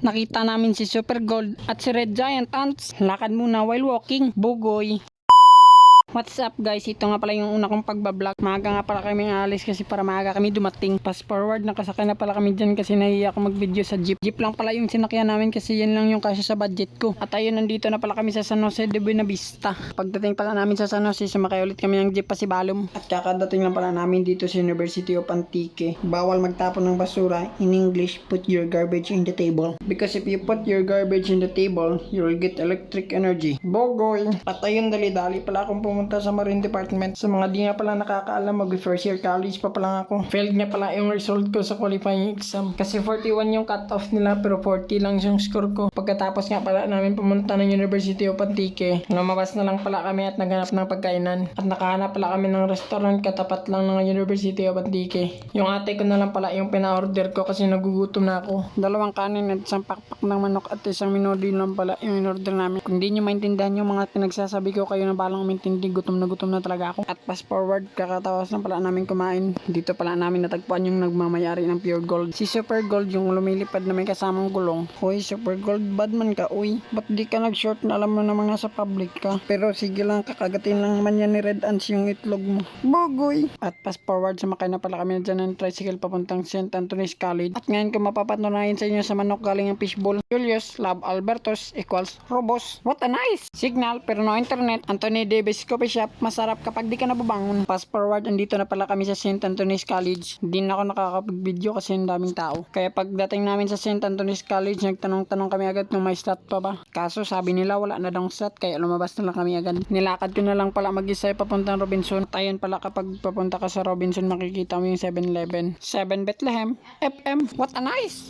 Nakita namin si Super Gold at si Red Giant Ants. Lakad muna while walking. Bugoy. What's up guys, ito nga pala yung una kong pagbablog. Maaga nga pala kami alis kasi para maaga kami dumating. Fast forward, nakasakay na pala kami dyan kasi nahiya ako mag-video sa jeep. Jeep lang pala yung sinakyan namin kasi yan lang yung kasya sa budget ko. At ayun, nandito na pala kami sa San Jose de Buenavista. Pagdating pala namin sa San Jose, sumakay ulit kami ng jeep pa si Balom. At kakadating lang pala namin dito sa University of Antique. Bawal magtapon ng basura. In English, put your garbage in the table. Because if you put your garbage in the table, you will get electric energy. Bogoy! At ayun, dali-dali pala akong pumunta sa Marine Department. Sa mga di nga pala nakakaalam, mag-first year college pa pala ako. Failed nga pala yung result ko sa qualifying exam. Kasi 41 yung cut-off nila pero 40 lang yung score ko. Pagkatapos nga pala namin pumunta ng University of Antique, lumabas na lang pala kami at naghanap ng pagkainan. At nakahanap pala kami ng restaurant katapat lang ng University of Antique. Yung ate ko na lang pala yung pina-order ko kasi nagugutom na ako. 2 kanin at isang pakpak ng manok at isang minodi lang pala yung in-order namin. Kung di nyo maintindihan yung mga pinagsasabi ko, kayo na balang umintindi. Gutom na talaga ako. At fast forward, kakatawas na pala namin kumain. Dito pala namin natagpuan yung nagmamayari ng Pure Gold. Si Super Gold yung lumilipad na may kasamang gulong. Hoy Super Gold, bad man ka uy. Ba't di ka nag-short na alam mo na mga sa public ka? Pero sige lang, kakagatin lang naman yan ni Red Ants yung itlog mo. Bugoy! At fast forward, sumakay na pala kami dyan ng tricycle papuntang St. Anthony's College. At ngayon kung mapapatunayan sa inyo sa manok galing ang fishbowl, Julius Love Albertos equals Robos. What a nice! Signal pero no internet. Anthony Davis Coffee Shop. Masarap kapag di ka nababangon. Fast forward, andito na pala kami sa St. Anthony's College. Hindi na ako nakakapag-video kasi ang daming tao. Kaya pagdating namin sa St. Anthony's College, nagtanong-tanong kami agad kung may slot pa ba. Kaso sabi nila wala na daw slot, kaya lumabas na lang kami agad. Nilakad ko na lang pala mag-isa papuntang Robinson. Tayon pala kapag papunta ka sa Robinson, makikita mo yung 7-Eleven. 7 Bethlehem FM. What a nice!